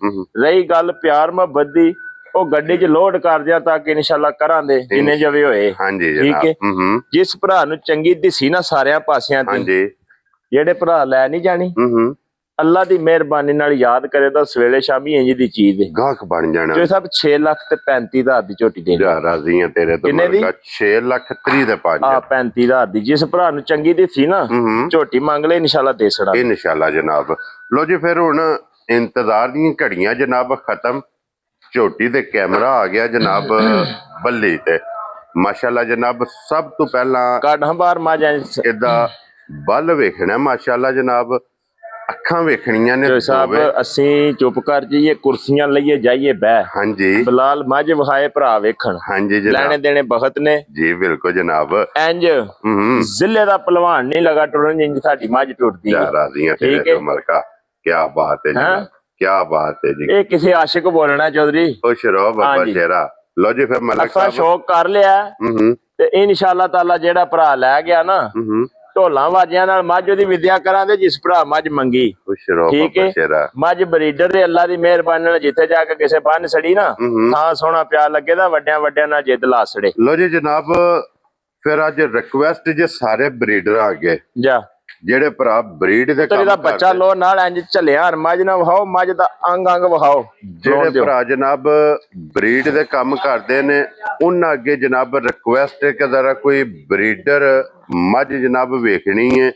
ਰਹੀ ਗੱਲ ਪਿਆਰ ਮੁਹੱਬਤ ਦੀ ਉਹ ਗੱਡੀ 'ਚ ਲੋਡ ਕਰ ਦਿਆਂ ਤਾਂ ਕਿ ਇਨਸ਼ਾਅੱਲਾ ਕਰਾਂਦੇ ਜਿੰਨੇ ਜਵੇ ਹੋਏ। ਹਾਂਜੀ ਠੀਕ ਹੈ। ਜਿਸ ਭਰਾ ਨੂੰ ਚੰਗੀ ਦਿਸੀ ਨਾ ਸਾਰਿਆਂ ਪਾਸਿਆਂ ਤੇ ਜਿਹੜੇ ਭਰਾ ਲੈ ਨਹੀਂ ਜਾਣੀ ਅੱਲਾ ਦੀ ਮਿਹਰਬਾਨੀ ਨਾਲ ਯਾਦ ਕਰੇ ਤਾਂ ਸਵੇਲੇ ਸ਼ਾਮੀ ਇੰਜ ਦੀ ਚੀਜ਼ ਹੈ ਗਾਹਕ ਬਣ ਜਾਣਾ। ਜੋ ਸਭ 6 ਲੱਖ ਤੇ 35,000 ਦੀ ਝੋਟੀ ਦੇ ਰਾਜ਼ੀ ਆ ਤੇਰੇ ਤੋਂ। ਕਿੰਨੇ ਦੀ? 6 ਲੱਖ 30 ਦੇ 5 ਆ 35,000 ਦੀ ਜਿਸ ਭਰਾ ਨੂੰ ਚੰਗੀ ਦਿਸੀ ਨਾ ਝੋਟੀ ਮੰਗ ਲੈ ਇਨਸ਼ਾਅੱਲਾ ਦੇ ਛੜਾ ਇਨਸ਼ਾਅੱਲਾ ਜਨਾਬ। ਲੋ ਜੀ ਫਿਰ ਹੁਣ ਇੰਤਜ਼ਾਰ ਦੀਆਂ ਘੜੀਆਂ ਜਨਾਬ ਖਤਮ ਝੋਟੀ ਤੇ ਕੈਮਰਾ ਆ ਗਿਆ ਜਨਾਬ ਬੱਲੀ ਤੇ ਮਾਸ਼ਾਅੱਲਾ ਜਨਾਬ। ਸਭ ਤੋਂ ਪਹਿਲਾਂ ਕਾਢਾਂ ਬਾਹਰ ਮਾਜਾਂ ਇਹਦਾ ਬਲ ਵੇਖਣਾ ਮਾਸ਼ਾਅੱਲਾ ਜਨਾਬ ਅੱਖਾਂ ਵੇਖਣੀਆਂ ਨੇ ਸਾਹਿਬ। ਅਸੀਂ ਚੁੱਪ ਕਰ ਜਾਈਏ ਕੁਰਸੀਆਂ ਲਈਏ ਜਾਈਏ ਬਹਿ। ਹਾਂਜੀ ਬਲਾਲ ਮੱਝ ਵਿਖਾਏ ਭਰਾ ਵੇਖਣ। ਹਾਂਜੀ ਜਨਾਬ ਲੈਣੇ ਦੇਣੇ ਬਹੁਤ ਨੇ ਜੀ ਬਿਲਕੁਲ ਜਨਾਬ। ਇੰਜ ਜ਼ਿਲ੍ਹੇ ਦਾ ਪਹਿਲਵਾਨ ਨਹੀਂ ਲਗਾ ਟੁਰਨ ਜਿੰਜ ਸਾਡੀ ਮੱਝ ਟੁੱਟਦੀ ਹੈ। ਰਾਜ਼ੀਆਂ ਤੇਰੇ ਤੋਂ ਮਲਕਾ ਕੀ ਬਾਤ ਹੈ ਜਨਾਬ ਕੀ ਬਾਤ ਹੈ ਜੀ। ਇਹ ਕਿਸੇ ਆਸ਼ਿਕ ਬੋਲਣਾ ਚੌਧਰੀ ਖੁਸ਼ ਰਹੋ ਬਾਬਾ ਸ਼ੇਰਾ। ਲੋ ਜੀ ਫਿਰ ਮਲਕ ਸਾਹਿਬ ਸ਼ੌਕ ਕਰ ਲਿਆ ਤੇ ਇਨਸ਼ਾਅੱਲਾ ਤਾਲਾ ਜਿਹੜਾ ਭਰਾ ਲੈ ਗਿਆ ਨਾ ਢੋਲਾਂ ਵਾਜਿਆਂ ਨਾਲ ਮੱਝ ਉਹਦੀ ਵਿਦਿਆ ਕਰਾਂਦੇ ਜਿਸ ਭਰਾ ਮੱਝ ਮੰਗੀ। ਖੁਸ਼ ਰਹੋ ਬਾਬਾ ਸ਼ੇਰਾ। ਮੱਝ ਬਰੀਡਰ ਦੇ ਅੱਲਾ ਦੀ ਮਿਹਰਬਾਨੀ ਨਾਲ ਜਿੱਥੇ ਜਾ ਕੇ ਕਿਸੇ ਬੰਨ ਸੜੀ ਨਾ ਥਾਂ ਸੋਹਣਾ ਪਿਆ ਲੱਗੇ ਤਾਂ ਵੱਡਿਆਂ ਨਾਲ ਜਿੱਦ ਲਾ ਸੜੇ। ਲੋ ਜੀ ਜਨਾਬ ਫਿਰ ਅੱਜ ਰਿਕਵੈਸਟ ਜੇ ਸਾਰੇ ਬਰੀਡਰ ਆ ਗਏ ਜਾ ਜਿਹੜੇ ਭਰਾ ਬਰੀਡ ਦੇ ਕੰਮ ਕਰਦੇ ਬੱਚਾ ਲੋ ਨਾਲ ਇੰਜ ਝੱਲਿਆ ਮੱਝ ਨਾ ਵਹਾਓ ਮੱਝ ਦਾ ਅੰਗ ਵਹਾਓ। ਜਿਹੜੇ ਭਰਾ ਜਨਾਬ ਬਰੀਡ ਦੇ ਕੰਮ ਕਰਦੇ ਨੇ ਉਹਨਾਂ ਅੱਗੇ ਜਨਾਬ ਰਿਕਵੈਸਟ ਹੈ ਕਿ ਜ਼ਰਾ ਕੋਈ ਬਰੀਡਰ ਮੱਝ ਜਨਾਬ ਵੇਖਣੀ ਹੈ।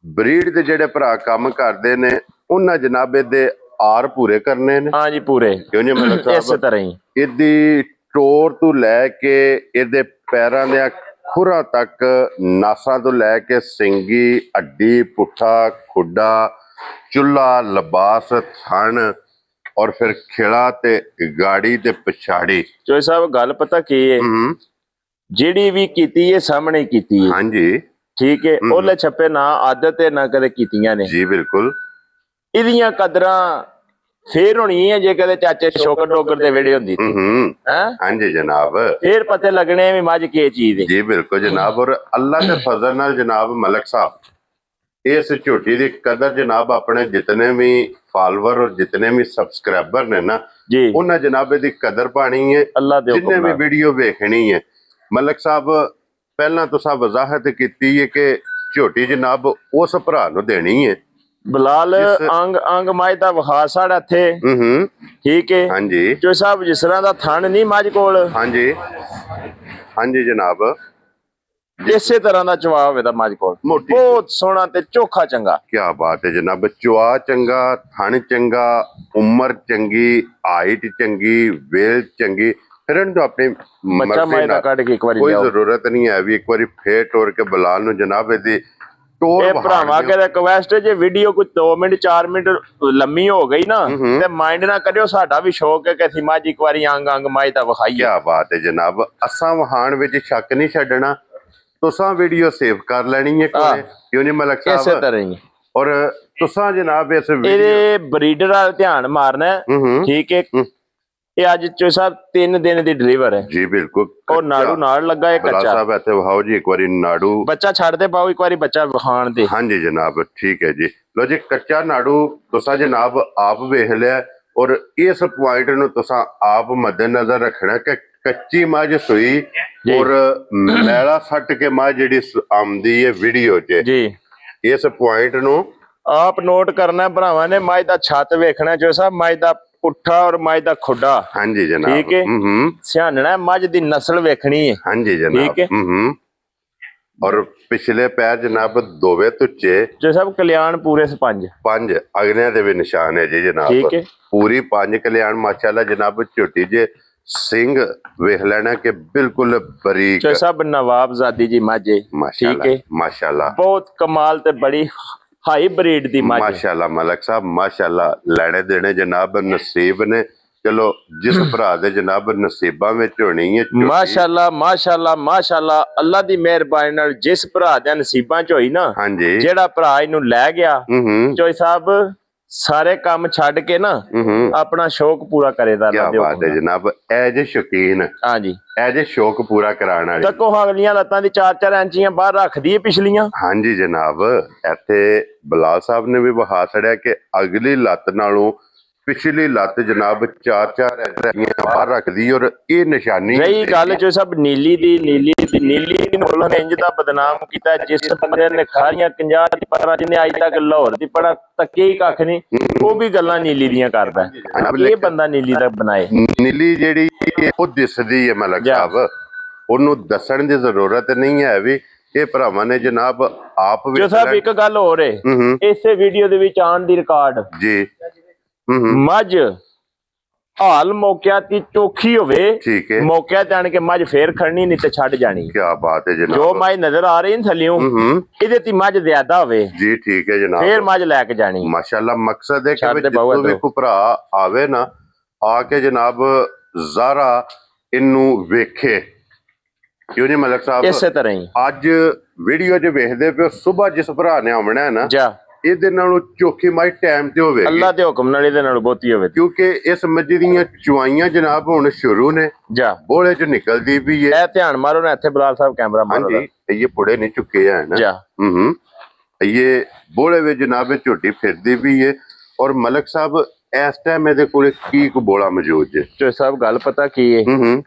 ਬਰੀਡ ਦੇ ਜਿਹੜੇ ਭਰਾ ਕੰਮ ਕਰਦੇ ਨੇ ਉਹਨਾਂ ਜਨਾਬ ਇਹਦੇ ਆਰ ਪੂਰੇ ਕਰਨੇ ਨੇ। ਹਾਂਜੀ ਪੂਰੇ ਕਿਉਂ ਜੀ ਮਲਕ ਸਾਹਿਬ ਇਸੇ ਤਰ੍ਹਾਂ ਹੀ ਇਹਦੀ ਟੋਰ ਤੋਂ ਲੈ ਕੇ ਇਹਦੇ ਪੈਰਾਂ ਦੇ ਖੁਰਾ ਤੱਕ ਨਾਸਾਂ ਤੋਂ ਲੈ ਕੇ ਸਿੰਗੀ ਅੱਡੀ ਪੁੱਠਾ ਖੁੱਡਾ ਚੁੱਲਾ ਲਿਬਾਸ ਥਣ ਔਰ ਫਿਰ ਖਿਲਾ ਤੇ ਗਾੜੀ ਤੇ ਪਛਾੜੀ। ਚੋਈ ਸਾਹਿਬ ਗੱਲ ਪਤਾ ਕੀ ਹੈ ਜਿਹੜੀ ਵੀ ਕੀਤੀ ਹੈ ਸਾਹਮਣੇ ਕੀਤੀ ਹੈ। ਹਾਂਜੀ ਠੀਕ ਹੈ। ਉਹਲੇ ਛੱਪੇ ਨਾ ਆਦਤ ਹੈ ਨਾ ਕਦੇ ਕੀਤੀਆਂ ਨੇ ਜੀ ਬਿਲਕੁਲ। ਇਹਦੀਆਂ ਕਦਰਾਂ ਫੇਰ ਹੋਣੀ ਹੈ ਜੇ ਕਦੇ ਚਾਚੇ ਸ਼ੋਕਰ ਟੋਕਰ ਦੇ ਵੇੜੇ ਹੁੰਦੀ ਹਾਂਜੀ ਜਨਾਬ ਫੇਰ ਪਤਾ ਲੱਗਣੇ ਵੀ ਮੱਝ ਕੀ ਚੀਜ਼ ਹੈ ਜੀ ਬਿਲਕੁਲ ਜਨਾਬ। ਔਰ ਅੱਲਾ ਦੇ ਫਜ਼ਲ ਨਾਲ ਜਨਾਬ ਮਲਕ ਸਾਹਿਬ ਇਸ ਝੋਟੀ ਦੀ ਕਦਰ ਜਨਾਬ ਆਪਣੇ ਜਿਤਨੇ ਵੀ ਫਾਲੋਅਰ ਔਰ ਜਿਤਨੇ ਵੀ ਸਬਸਕ੍ਰਾਈਬਰ ਨੇ ਨਾ ਜੀ ਉਹਨਾਂ ਜਨਾਬ ਦੀ ਕਦਰ ਪਾਣੀ ਹੈ ਅੱਲਾ ਦੇ ਹੁਕਮ ਨਾਲ। ਜਿੰਨੇ ਵੀ ਵੀਡੀਓ ਵੇਖਣੀ ਹੈ ਮਲਕ ਸਾਹਿਬ ਪਹਿਲਾਂ ਤੁਸੀਂ ਵਜ਼ਾਹਤ ਕੀਤੀ ਹੈ ਕਿ ਝੋਟੀ ਜਨਾਬ ਉਸ ਭਰਾ ਨੂੰ ਦੇਣੀ ਹੈ ਬਲਾਲ ਅੰਗ ਮਾਝ ਦਾ ਵਿਖਾ ਸਾਡਾ ਇੱਥੇ ਠੀਕ ਹੈ। ਹਾਂਜੀ ਜੋ ਸਾਹਿਬ ਜਿਸ ਤਰ੍ਹਾਂ ਦਾ ਥਣ ਨਹੀਂ ਮੱਝ ਕੋਲ ਹਾਂਜੀ ਹਾਂਜੀ ਜਨਾਬ ਇਸੇ ਤਰ੍ਹਾਂ ਦਾ ਜਵਾਬ ਹੋਵੇ ਤਾਂ ਮੱਝ ਕੋਲ ਮੋਟੀ ਬਹੁਤ ਸੋਹਣਾ ਤੇ ਚੋਖਾ ਚੰਗਾ। ਕੀ ਬਾਤ ਹੈ ਜਨਾਬ, ਚੁਆ ਚੰਗਾ, ਥਣ ਚੰਗਾ, ਉਮਰ ਚੰਗੀ, ਹਾਈਟ ਚੰਗੀ, ਵੇਲ ਚੰਗੀ, ਫਿਰ ਇਹਨੂੰ ਤਾਂ ਆਪਣੀ ਬੱਚਾ ਮਰਜ਼ੀ ਮਾਈ ਦਾ ਨਾਲ ਕੱਢ ਕੇ ਇੱਕ ਵਾਰੀ ਕੋਈ ਲਿਆਓ। ਜ਼ਰੂਰਤ ਨਹੀਂ ਹੈ ਵੀ ਇੱਕ ਵਾਰੀ ਫੇਰ ਟੋਰ ਕੇ ਬੁਲਾ ਨੂੰ ਜਨਾਬ, ਇਹਦੀ ਟੋਰ ਇਹ ਭਰਾਵਾਂ ਕੇ ਰਿਕਵੈਸਟ, ਜੇ ਵੀਡੀਓ ਕੋਈ 2 ਮਿੰਟ 4 ਮਿੰਟ ਲੰਮੀ ਹੋ ਗਈ ਨਾ ਤੇ ਮਾਈਂਡ ਨਾ ਕਰਿਓ, ਸਾਡਾ ਵੀ ਸ਼ੌਕ ਹੈ ਕਿ ਅਸੀਂ ਮੱਝ ਇੱਕ ਵਾਰੀ ਅੰਗ ਅੰਗ ਮੱਝ ਦਾ ਵਿਖਾਈਏ। ਕੀ ਬਾਤ ਹੈ ਜਨਾਬ, ਅਸਾਂ ਵਹਾਣ ਵਿੱਚ ਸ਼ੱਕ ਨਹੀਂ ਛੱਡਣਾ, ਤੁਸਾਂ ਵੀਡੀਓ ਸੇਵ ਕਰ ਲੈਣੀ ਹੈ ਕੋਲੇ, ਕਿਉਂ ਨਹੀਂ ਮਲਕ ਇਸੇ ਸਾਹਿਬ? ਤਰ੍ਹਾਂ ਹੀ ਔਰ ਤੁਸਾਂ ਜਨਾਬ ਇਸ ਵੀਡੀਓ ਇਹਦੇ ਬਰੀਡਰ ਵੱਲ ਧਿਆਨ ਮਾਰਨਾ ਹੈ, ਠੀਕ ਹੈ। ਇਹ ਅੱਜ ਚੋ ਸਾਹਿਬ 3 ਦਿਨ ਦੀ ਡਿਲੀਵਰ ਹੈ ਜੀ, ਬਿਲਕੁਲ। ਉਹ ਨਾੜੂ ਨਾਲ ਲੱਗਾ ਹੈ ਬਲਾ ਕੱਚਾ। ਸਾਹਿਬ ਇੱਥੇ ਵਿਖਾਓ ਜੀ ਇੱਕ ਵਾਰੀ ਨਾੜੂ, ਬੱਚਾ ਛੱਡ ਦੇ ਪਾਓ ਇੱਕ ਵਾਰੀ ਬੱਚਾ ਵਿਖਾਣ ਦੇ। ਹਾਂਜੀ ਜਨਾਬ, ਠੀਕ ਹੈ ਜੀ। ਲੋ ਜੀ, ਕੱਚਾ ਨਾੜੂ ਤੁਸਾਂ ਜਨਾਬ ਆਪ ਵੇਖ ਲਿਆ, ਔਰ ਇਸ ਪੁਆਇੰਟ ਨੂੰ ਤੁਸਾਂ ਆਪ ਮੱਦੇਨਜ਼ਰ ਰੱਖਣਾ ਕਿ ਕੱਚੀ ਮੱਝ ਸੂਈ ਔਰ ਮੈਲਾ ਸੱਟ ਕੇ ਮੱਝ ਜਿਹੜੀ ਆਉਂਦੀ ਹੈ ਵੀਡੀਓ 'ਚ ਜੀ, ਇਸ ਪੁਆਇੰਟ ਨੂੰ ਆਪ ਨੋਟ ਕਰਨਾ ਭਰਾਵਾਂ ਨੇ। ਮੱਝ ਦਾ ਛੱਤ ਵੇਖਣਾ ਜੋ ਸਾਹਿਬ, ਮੱਝ ਦਾ ਪੁੱਠਾ ਔਰ ਮੱਝ ਦਾ ਖੁੱਡਾ, ਹਾਂਜੀ ਜਨਾਬ, ਠੀਕ ਹੈ। ਸਿਆਣਨਾ ਮੱਝ ਦੀ ਨਸਲ ਵੇਖਣੀ ਹੈ, ਹਾਂਜੀ ਜਨਾਬ, ਠੀਕ ਹੈ। ਔਰ ਪਿਛਲੇ ਪੈਰ ਜਨਾਬ ਦੋਵੇਂ ਤੁੱਚੇ ਜੋ ਸਾਹਿਬ ਕਲਿਆਣ ਪੂਰੇ ਸਪੰਜ, 5 ਅਗਨਿਆਂ ਦੇ ਵੀ ਨਿਸ਼ਾਨ ਹੈ ਜੀ ਜਨਾਬ, ਠੀਕ ਹੈ। ਪੂਰੀ 5 ਕਲਿਆਣ ਮਾਸ਼ਾਅੱਲਾ ਜਨਾਬ। ਝੋਟੀ ਜੇ ਸਿੰਘ ਵੇਖ ਲੈਣਾ ਕਿ ਬਿਲਕੁਲ ਬਰੀਕ, ਜੋ ਸਾਹਿਬ ਨਵਾਬਜ਼ਾਦੀ ਜੀ ਮੱਝ ਹੈ, ਠੀਕ ਮਾਸ਼ਾਅੱਲਾ ਹੈ। ਮਾਸ਼ਾਅੱਲਾ, ਬਹੁਤ ਕਮਾਲ ਤੇ ਬੜੀ ਹਾਈ ਬਰੀਡ ਦੀ ਮੱਝ ਹੈ। ਮਾਸ਼ਾਅੱਲਾ ਮਲਕ ਸਾਹਿਬ, ਮਾਸ਼ਾਅੱਲਾ। ਲੈਣੇ ਦੇਣੇ ਜਨਾਬ ਨਸੀਬ ਨੇ, ਚਲੋ ਜਿਸ ਭਰਾ ਦੇ ਜਨਾਬ ਨਸੀਬਾਂ ਵਿੱਚ ਹੋਣੀ ਹੈ ਝੋਟੀ। ਮਾਸ਼ਾਅੱਲਾ ਮਾਸ਼ਾਅੱਲਾ ਮਾਸ਼ਾਅੱਲਾ, ਅੱਲਾ ਦੀ ਮਿਹਰਬਾਨੀ ਨਾਲ ਜਿਸ ਭਰਾ ਦੇ ਨਸੀਬਾਂ ਚ ਹੋਈ ਨਾ, ਹਾਂਜੀ, ਜਿਹੜਾ ਭਰਾ ਇਹਨੂੰ ਲੈ ਗਿਆ, ਚੋਈ ਸਾਹਿਬ ਸਾਰੇ ਕੰਮ ਛੱਡ ਕੇ ਨਾ ਆਪਣਾ ਸ਼ੌਕ ਪੂਰਾ ਕਰੇਦਾ। ਕੀ ਬਾਤ ਹੈ ਜਨਾਬ, ਐ ਜੇ ਸ਼ੌਕੀਨ, ਹਾਂਜੀ, ਐ ਜੇ ਸ਼ੌਕ ਪੂਰਾ ਕਰਾਉਣ ਵਾਲੀ। ਤੱਕੋ ਅਗਲੀਆਂ ਲੱਤਾਂ ਦੀ 4-4 ਇੰਚੀਆਂ ਬਾਹਰ ਰੱਖਦੀ ਹੈ ਪਿਛਲੀਆਂ। ਹਾਂਜੀ ਜਨਾਬ, ਇੱਥੇ ਬਲਾਲ ਸਾਹਿਬ ਨੇ ਵੀ ਵਹਾ ਛੜਿਆ ਕਿ ਅਗਲੀ ਲੱਤ ਨਾਲੋਂ ਪਿਛਲੀ ਲੱਤ ਜਨਾਬ 4-4 ਇੰਚ ਬਾਹਰ ਰੱਖਦੀ, ਔਰ ਇਹ ਨਿਸ਼ਾਨੀ ਰਹੀ ਗੱਲ ਜੋ ਸਭ ਨੀਲੀ ਦੀ, ਨੀਲੀ ਨੂੰ ਉਹਨਾਂ ਨੇ ਇੰਜ ਦਾ ਬਦਨਾਮ ਕੀਤਾ, ਜਿਸ ਬੰਦੇ ਨੇ ਖਾਰੀਆਂ 50 ਦੀ ਪਰਾਂ, ਜਿਹਨੇ ਅੱਜ ਤੱਕ ਲਾਹੌਰ ਦੀ ਪਰਾਂ ਤੱਕੇ ਹੀ ਕੱਖ ਨਹੀਂ, ਉਹ ਵੀ ਗੱਲਾਂ ਨੀਲੀ ਦੀਆਂ ਕਰਦਾ। ਇਹ ਬੰਦਾ ਨੀਲੀ ਦਾ ਬਣਾਏ। ਨੀਲੀ ਜਿਹੜੀ ਉਹ ਦਿਸਦੀ ਹੈ ਮਲਕ ਸਾਹਿਬ, ਉਹਨੂੰ ਦੱਸਣ ਦੀ ਜ਼ਰੂਰਤ ਨਹੀਂ ਹੈ ਵੀ ਇਹ ਭਰਾਵਾਂ ਨੇ ਜਨਾਬ ਆਪ ਵੀ। ਜੋ ਸਾਹਿਬ ਇੱਕ ਗੱਲ ਹੋਰ ਹੈ, ਇਸੇ ਵੀਡੀਓ ਦੇ ਵਿੱਚ ਆਉਣ ਦੀ ਰਿਕਾਰਡ ਜੀ, ਮੱਝ ਹਾਲ ਮੌਕਿਆਂ ਦੀ ਚੋਖੀ ਹੋਵੇ, ਠੀਕ ਹੈ, ਮੌਕਿਆਂ ਤੇ ਆਣ ਕੇ ਮੱਝ ਫੇਰ ਖੜਨੀ, ਨਹੀਂ ਤੇ ਛੱਡ ਜਾਣੀ। ਕੀ ਬਾਤ ਹੈ ਜਨਾਬ, ਜੋ ਮੱਝ ਨਜ਼ਰ ਆ ਰਹੀ ਥੱਲਿਓਂ, ਇਹਦੇ ਤੇ ਮੱਝ ਜ਼ਿਆਦਾ ਹੋਵੇ ਜੀ, ਠੀਕ ਹੈ ਜਨਾਬ, ਫੇਰ ਮੱਝ ਲੈ ਕੇ ਜਾਣੀ। ਮਾਸ਼ਾਅੱਲਾ। ਮਕਸਦ ਹੈ ਕਿ ਜਦੋਂ ਵੀ ਕੋਈ ਭਰਾ ਆਵੇ ਨਾ, ਆ ਕੇ ਜਨਾਬ ਜ਼ਾਰਾ ਇਹਨੂੰ ਵੇਖੇ, ਕਿਉਂ ਨਹੀਂ ਮਲਕ ਸਾਹਿਬ? ਇਸੇ ਤਰ੍ਹਾਂ ਹੀ ਅੱਜ ਵੀਡੀਓ 'ਚ ਵੇਖਦੇ ਪਿਓ, ਸਵੇਰ ਜਿਸ ਭਰਾ ਨੇ ਆਉਣਾ ਹੈ ਨਾ, ਇਹਦੇ ਨਾਲੋਂ ਚੋਖੀ ਮੱਝ ਟਾਈਮ ਤੇ ਹੋਵੇਗੀ, ਅੱਲਾ ਦੇ ਹੁਕਮ ਨਾਲ ਇਹਦੇ ਨਾਲ ਬਹੁਤੀ ਹੋਵੇ, ਕਿਉਂਕਿ ਇਸ ਮੱਝ ਦੀਆਂ ਚੁਆਈਆਂ ਜਨਾਬ ਹੁਣ ਸ਼ੁਰੂ ਨੇ, ਬੋਲੇ 'ਚ ਨਿਕਲਦੀ ਵੀ ਹੈ। ਇਹ ਧਿਆਨ ਮਾਰੋ ਨਾ, ਇੱਥੇ ਬਲਾਲ ਸਾਹਿਬ ਕੈਮਰਾ ਮਾਰੋ। ਹਾਂਜੀ, ਇਹ ਪੁੜੇ ਨਹੀਂ ਚੁੱਕੇ ਹੈ ਨਾ, ਇਹ ਬੋਲੇ ਵਿੱਚ ਜਨਾਬ ਝੋਟੀ ਫਿਰਦੀ ਵੀ ਹੈ। ਔਰ ਮਲਕ ਸਾਹਿਬ ਇਸ ਟਾਈਮ ਇਹਦੇ ਕੋਲੇ ਕੀ ਕੁ ਬੋਲਾ ਮੌਜੂਦ ਜੇ? ਜੋ ਸਾਹਿਬ ਗੱਲ ਪਤਾ ਕੀ ਹੈ,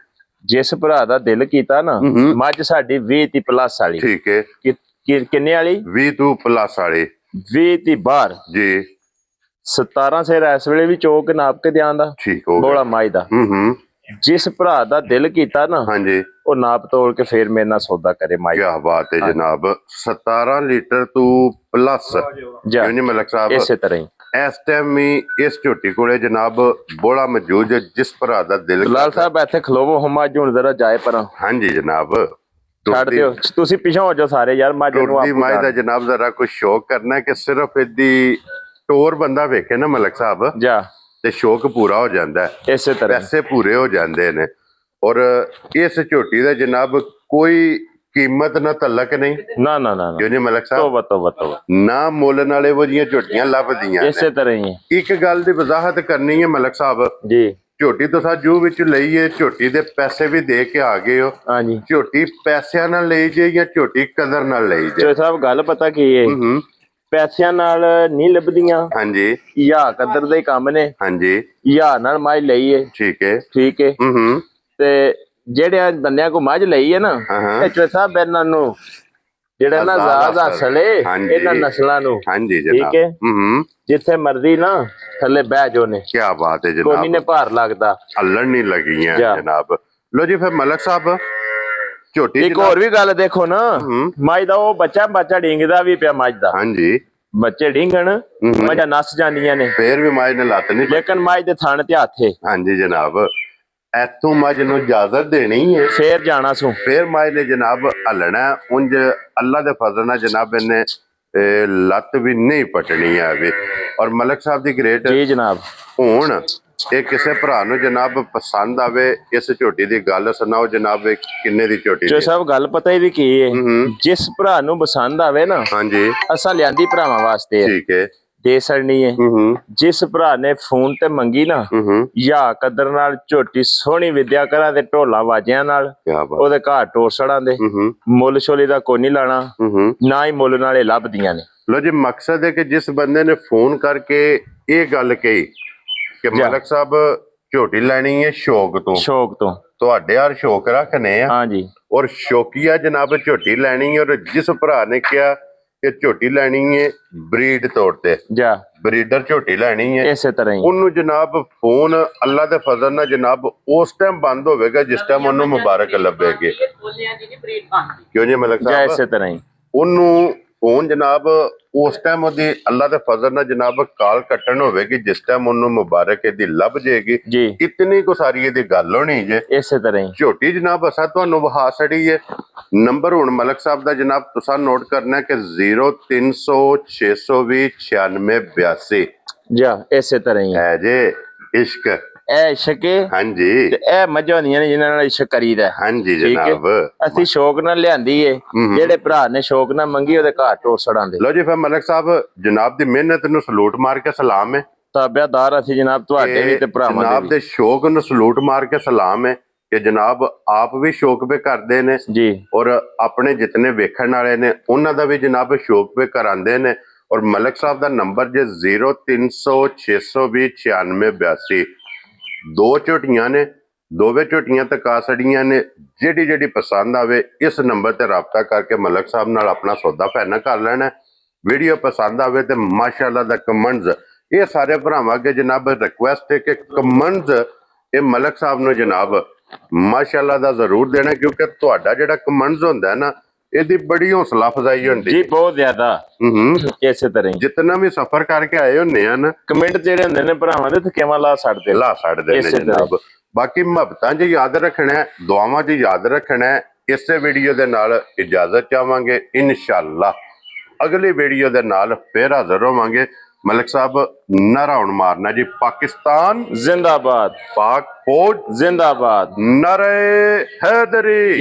ਜਿਸ ਭਰਾ ਦਾ ਦਿਲ ਕੀਤਾ ਨਾ, ਮੱਝ ਸਾਡੀ 20 ਦੀ ਪਲੱਸ ਵਾਲੀ, ਠੀਕ ਹੈ, ਕਿੰਨੇ ਵਾਲੀ? 20 ਤੋਂ ਪਲੱਸ ਵਾਲੀ, 20 ਦੀ ਬਾਹਰ ਜੀ, 17 ਸਿਰ ਇਸ ਵੇਲੇ ਵੀ ਚੋਕ ਨਾਪ ਕੇ ਦਿਆਂ ਦਾ, ਠੀਕ ਹੋ ਬੋਲਾ ਮੱਝ ਦਾ। ਜਿਸ ਭਰਾ ਦਾ ਦਿਲ ਕੀਤਾ ਨਾ, ਹਾਂਜੀ, ਉਹ ਨਾਪ ਤੋਲ ਕੇ ਫੇਰ ਮੇਰੇ ਨਾਲ ਸੌਦਾ ਕਰੇ ਮੱਝ। ਕੀ ਬਾਤ ਹੈ ਜਨਾਬ, 17 ਲੀਟਰ ਤੋਂ ਪਲੱਸ, ਕਿਉਂ ਨਹੀਂ ਮਲਕ ਸਾਹਿਬ? ਇਸੇ ਤਰ੍ਹਾਂ ਹੀ ਇਸ ਟਾਈਮ ਹੀ ਇਸ ਝੋਟੀ ਕੋਲੇ ਜਨਾਬ ਬੋਲਾ ਮੌਜੂਦ ਹੈ, ਜਿਸ ਭਰਾ ਦਾ ਦਿਲ। ਲਾਲ ਸਾਹਿਬ ਇੱਥੇ ਖਲੋਵੋ, ਹਮ ਅੱਜ ਹੁਣ ਜ਼ਰਾ ਜਾਏ ਪਰਾਂ। ਹਾਂਜੀ ਜਨਾਬ, ਛੱਡ ਦਿਓ ਤੁਸੀਂ, ਪਿਛੋਂ ਹੋ ਜਾਓ ਸਾਰੇ ਯਾਰ। ਮੱਝ ਨੂੰ ਮੱਝ ਦਾ ਜਨਾਬ ਜ਼ਰਾ ਕੁਝ ਸ਼ੌਕ ਕਰਨਾ ਕਿ ਸਿਰਫ ਇਹਦੀ ਟੋਰ ਬੰਦਾ ਵੇਖੇ ਨਾ ਮਲਕ ਸਾਹਿਬ, ਤੇ ਸ਼ੌਕ ਪੂਰਾ ਹੋ ਜਾਂਦਾ ਹੈ, ਇਸੇ ਤਰ੍ਹਾਂ ਪੈਸੇ ਪੂਰੇ ਹੋ ਜਾਂਦੇ ਨੇ। ਔਰ ਇਸ ਝੋਟੀ ਦਾ ਜਨਾਬ ਕੋਈ ਕੀਮਤ ਨਾ ਤਲਕ ਨਹੀਂ, ਨਾ ਨਾ ਨਾ, ਕਿਉਂ ਨਹੀਂ ਮਲਕ ਸਾਹਿਬ? ਤੋਬਾ ਤੋਬਾ ਤੋਬਾ, ਨਾ ਮੁੱਲ ਨਾਲੇ ਉਹ ਜੀਆਂ ਝੋਟੀਆਂ ਲੱਭਦੀਆਂ ਨੇ। ਇਸੇ ਤਰ੍ਹਾਂ ਹੀ ਇੱਕ ਗੱਲ ਦੀ ਵਜ਼ਾਹਤ ਕਰਨੀ ਹੈ ਮਲਕ ਸਾਹਿਬ ਜੀ, ਝੋਟੀ ਤੋਂ ਜੂ ਵਿੱਚ ਲਈਏ, ਝੋਟੀ ਦੇ ਪੈਸੇ ਵੀ ਦੇ ਕੇ ਆ ਗਏ ਹੋ। ਹਾਂਜੀ, ਝੋਟੀ ਪੈਸਿਆਂ ਨਾਲ ਲਈ ਜੇ ਜਾਂ ਝੋਟੀ ਕਦਰ ਨਾਲ ਲਈ ਜੇ? ਸਾਹਿਬ ਗੱਲ ਪਤਾ ਕੀ ਹੈ, ਪੈਸਿਆਂ ਨਾਲ ਨਹੀਂ ਲੱਭਦੀਆਂ। ਹਾਂਜੀ, ਯਾ ਕਦਰ ਦੇ ਕੰਮ ਨੇ। ਹਾਂਜੀ, ਯਾ ਨਾਲ ਮੱਝ ਲਈ ਹੈ, ਠੀਕ ਹੈ, ਠੀਕ ਹੈ। ਤੇ ਜਿਹੜੇ ਬੰਦਿਆਂ ਕੋ ਮੱਝ ਲਈ ਹੈ ਨਾ, ਇਹ ਸਾਹਿਬ ਇਹਨਾਂ ਨੂੰ ਜਿਹੜਾ ਨਾ ਜ਼ਾਦ ਅਸਲ ਹੈ, ਇਹਨਾਂ ਨਸਲਾਂ ਨੂੰ, ਹਾਂਜੀ ਠੀਕ ਹੈ, ਜਿੱਥੇ ਮਰਜ਼ੀ ਨਾ ਥੱਲੇ ਬਹਿ ਜੋ ਨੇ। ਕੀ ਬਾਤ ਹੈ ਜਨਾਬ, ਕੋਈ ਨੇ ਭਾਰ ਲੱਗਦਾ, ਹੱਲਣ ਨਹੀਂ ਲੱਗੀਆਂ ਜਨਾਬ। ਲੋ ਜੀ ਫਿਰ ਮਲਕ ਸਾਹਿਬ ਝੋਟੀ ਇੱਕ ਹੋਰ ਵੀ ਗੱਲ ਦੇਖੋ ਨਾ, ਮੱਝ ਦਾ ਉਹ ਬੱਚਾ ਡੀਂਗਦਾ ਵੀ ਪਿਆ ਮੱਝ ਦਾ। ਹਾਂਜੀ, ਬੱਚੇ ਡੀਂਗਣ ਮੱਝਾਂ ਨੱਸ ਜਾਂਦੀਆਂ ਨੇ, ਫੇਰ ਵੀ ਮੱਝ ਨੇ ਲੱਤ ਨਹੀਂ। ਲੇਕਿਨ ਮੱਝ ਦੇ ਥਣ ਤੇ ਹੱਥ ਏ। ਹਾਂਜੀ ਜਨਾਬ, ਇੱਥੋਂ ਮੱਝ ਨੂੰ ਇਜਾਜ਼ਤ ਦੇਣੀ ਹੈ, ਫੇਰ ਜਾਣਾ ਸੂ, ਫੇਰ ਮੱਝ ਨੇ ਜਨਾਬ ਹਲਣਾ। ਉਂਝ ਅੱਲਾ ਦੇ ਫਜ਼ਲ ਨਾਲ ਜਨਾਬ ਇਹਨੇ ਲੱਤ ਵੀ ਨਹੀਂ ਪਟਣੀ ਆਵੇ। ਔਰ ਮਲਕ ਸਾਹਿਬ ਦੀ ਗ੍ਰੇਟ ਜੀ ਜਨਾਬ। ਹੁਣ ਇਹ ਕਿਸੇ ਭਰਾ ਨੂੰ ਜਨਾਬ ਪਸੰਦ ਆਵੇ, ਇਸ ਝੋਟੀ ਦੀ ਗੱਲ ਸੁਣਾਓ ਜਨਾਬ, ਇਹ ਕਿੰਨੇ ਦੀ ਝੋਟੀ ਜੋ ਸਭ ਗੱਲ ਪਤਾ ਹੀ ਵੀ ਕੀ ਹੈ, ਜਿਸ ਭਰਾ ਨੂੰ ਪਸੰਦ ਆਵੇ ਨਾ, ਹਾਂਜੀ ਅਸਾਂ ਲਿਆਂਦੀ ਭਰਾਵਾਂ ਵਾਸਤੇ ਹੈ, ਠੀਕ ਹੈ, ਦੇ ਸੜਨੀ ਹੈ। ਜਿਸ ਭਰਾ ਨੇ ਫੋਨ ਤੇ ਮੰਗੀ ਨਾ, ਜਾਂ ਕਦਰ ਨਾਲ ਝੋਟੀ ਸੋਹਣੀ ਵਿਦਿਆ ਕਰਾਂ ਤੇ ਢੋਲਾਂ ਵਾਜਿਆਂ ਨਾਲ ਉਹਦੇ ਘਰ ਟੋਰ ਸੜਾਂ ਦੇ, ਮੁੱਲ ਛੋਲੀ ਦਾ ਕੋਈ ਨਹੀਂ ਲਾਣਾ, ਨਾ ਹੀ ਮੁੱਲ ਨਾਲੇ ਲੱਭਦੀਆਂ ਨੇ। ਲੋ ਜੀ, ਮਕਸਦ ਹੈ ਕਿ ਜਿਸ ਬੰਦੇ ਨੇ ਫੋਨ ਕਰਕੇ ਇਹ ਗੱਲ ਕਹੀ ਕਿ ਮਲਕ ਸਾਹਿਬ ਝੋਟੀ ਲੈਣੀ ਹੈ ਸ਼ੌਕ ਤੋਂ, ਤੁਹਾਡੇ ਯਾਰ ਸ਼ੌਕ ਰੱਖਨੇ ਆ। ਹਾਂਜੀ, ਔਰ ਸ਼ੌਕੀਆ ਜਨਾਬ ਝੋਟੀ ਲੈਣੀ ਹੈ। ਔਰ ਜਿਸ ਭਰਾ ਨੇ ਕਿਹਾ ਕਿ ਝੋਟੀ ਲੈਣੀ ਹੈ ਬਰੀਡ ਤੌਰ ਤੇ, ਬਰੀਡਰ ਝੋਟੀ ਲੈਣੀ ਹੈ, ਇਸੇ ਤਰ੍ਹਾਂ ਹੀ ਉਹਨੂੰ ਜਨਾਬ ਫੋਨ ਅੱਲਾ ਦੇ ਫਜ਼ਲ ਨਾਲ ਜਨਾਬ ਉਸ ਟਾਈਮ ਬੰਦ ਹੋਵੇਗਾ ਜਿਸ ਟਾਈਮ ਉਹਨੂੰ ਮੁਬਾਰਕ ਲੱਭੇਗੀ। ਕਿਉਂ ਜੀ ਮਲਕ ਸਾਹਿਬ? ਇਸੇ ਤਰ੍ਹਾਂ ਹੀ ਉਹਨੂੰ ਫੋਨ ਜਨਾਬ ਉਸ ਟਾਈਮ ਉਹਦੀ ਅੱਲਾ ਦੇ ਫਜ਼ਲ ਨਾਲ ਜਨਾਬ ਕਾਲ ਕੱਟਣ ਹੋਵੇਗੀ ਜਿਸ ਟਾਈਮ ਉਹਨੂੰ ਮੁਬਾਰਕ ਇਹਦੀ ਲੱਭ ਜਾਏਗੀ ਜੀ। ਇਤਨੀ ਕੁ ਸਾਰੀ ਇਹਦੀ ਗੱਲ ਹੋਣੀ ਜੇ। ਇਸੇ ਤਰ੍ਹਾਂ ਹੀ ਝੋਟੀ ਜਨਾਬ ਅਸਾਂ ਤੁਹਾਨੂੰ ਵਹਾ ਛੜੀ ਹੈ। ਨੰਬਰ ਹੁਣ ਮਲਕ ਸਾਹਿਬ ਦਾ ਜਨਾਬ ਤੁਸੀਂ ਨੋਟ ਕਰਨਾ ਕਿ 0300 620 9682 ਜਾ। ਇਸੇ ਤਰ੍ਹਾਂ ਹੀ ਹੈ ਜੇ ਇਸ਼ਕ, ਇਹ ਇਸ਼ਕ ਹਾਂਜੀ, ਤੇ ਇਹ ਮੱਝਾਂ ਹੁੰਦੀਆਂ ਨੇ ਜਿਨ੍ਹਾਂ ਨਾਲ ਇਸ਼ਕ ਕਰੀਦਾ। ਹਾਂਜੀ ਜਨਾਬ, ਅਸੀਂ ਸ਼ੌਕ ਨਾਲ ਲਿਆਂਦੀ ਏ, ਜਿਹੜੇ ਭਰਾ ਨੇ ਸ਼ੌਕ ਨਾਲ ਮੰਗੀ ਉਹਦੇ ਘਰ ਟੋਰ ਸੜਾਂ ਦੇ। ਲੋ ਜੀ ਫਿਰ ਮਲਕ ਸਾਹਿਬ ਜਨਾਬ ਦੀ ਮਿਹਨਤ ਨੂੰ ਸਲੂਟ ਮਾਰ ਕੇ ਸਲਾਮ ਹੈ। ਤਾਬਿਆਦਾਰ ਅਸੀਂ ਜਨਾਬ ਤੁਹਾਡੇ ਵੀ ਤੇ ਭਰਾਵਾਂ ਜਨਾਬ ਦੇ ਸ਼ੌਕ ਨੂੰ ਸਲੂਟ ਮਾਰ ਕੇ ਸਲਾਮ ਹੈ ਕਿ ਜਨਾਬ ਆਪ ਵੀ ਸ਼ੌਕ ਵੀ ਕਰਦੇ ਨੇ ਜੀ, ਔਰ ਆਪਣੇ ਜਿਤਨੇ ਵੇਖਣ ਵਾਲੇ ਨੇ ਉਹਨਾਂ ਦਾ ਵੀ ਜਨਾਬ ਸ਼ੌਕ ਵੀ ਕਰਾਉਂਦੇ ਨੇ। ਔਰ ਮਲਕ ਸਾਹਿਬ ਦਾ ਨੰਬਰ ਜੇ 0300 620 9682। ਦੋ ਝੋਟੀਆਂ ਨੇ, ਦੋਵੇਂ ਝੋਟੀਆਂ ਤਕਾ ਛੜੀਆਂ ਨੇ। ਜਿਹੜੀ ਪਸੰਦ ਆਵੇ ਇਸ ਨੰਬਰ ਤੇ ਰਾਬਤਾ ਕਰਕੇ ਮਲਕ ਸਾਹਿਬ ਨਾਲ ਆਪਣਾ ਸੌਦਾ ਫਾਈਨਲ ਕਰ ਲੈਣਾ। ਵੀਡੀਓ ਪਸੰਦ ਆਵੇ ਤੇ ਮਾਸ਼ਾਅੱਲਾ ਦਾ ਕਮੈਂਟਸ, ਇਹ ਸਾਰੇ ਭਰਾਵਾਂ ਅੱਗੇ ਜਨਾਬ ਰਿਕੁਐਸਟ ਹੈ ਕਿ ਕਮੈਂਟਸ ਇਹ ਮਲਕ ਸਾਹਿਬ ਨੂੰ ਜਨਾਬ ਮਾਸ਼ਾਅੱਲਾ ਦਾ ਜ਼ਰੂਰ ਦੇਣਾ, ਕਿਉਂਕਿ ਤੁਹਾਡਾ ਜਿਹੜਾ ਕਮੈਂਟਸ ਹੁੰਦਾ ਹੈ ਨਾ, ਇਹਦੀ ਬੜੀ ਹੌਸਲਾ ਅਫਜ਼ਾਈ ਹੁੰਦੀ ਜੀ, ਬਹੁਤ ਜ਼ਿਆਦਾ। ਇਸੇ ਤਰ੍ਹਾਂ ਹੀ ਜਿਤਨਾ ਵੀ ਸਫ਼ਰ ਕਰਕੇ ਆਏ ਹੁੰਦੇ ਆ ਨਾ, ਕਮੈਂਟ ਜਿਹੜੇ ਹੁੰਦੇ ਨੇ ਭਰਾਵਾਂ ਦੇ ਥਕੇਵਾਂ ਲਾ ਛੱਡਦੇ ਨੇ ਜਨਾਬ। ਬਾਕੀ ਮੁਹੱਬਤਾਂ 'ਚ ਯਾਦ ਰੱਖਣਾ, ਦੁਆਵਾਂ 'ਚ ਯਾਦ ਰੱਖਣਾ। ਇਸੇ ਵੀਡੀਓ ਦੇ ਨਾਲ ਇਜਾਜ਼ਤ ਚਾਹਾਂਗੇ, ਇਨਸ਼ਾਅੱਲਾ ਅਗਲੀ ਵੀਡੀਓ ਦੇ ਨਾਲ ਫੇਰ ਹਾਜ਼ਰ ਹੋਵਾਂਗੇ। ਮਲਕ ਸਾਹਿਬ ਨਾਰਾ ਹੁਣ ਮਾਰਨਾ ਜੀ, ਪਾਕਿਸਤਾਨ ਜ਼ਿੰਦਾਬਾਦ, ਪਾਕ ਫੌਜ ਜ਼ਿੰਦਾਬਾਦ, ਨਾਰੇ ਹੈਦਰੀ।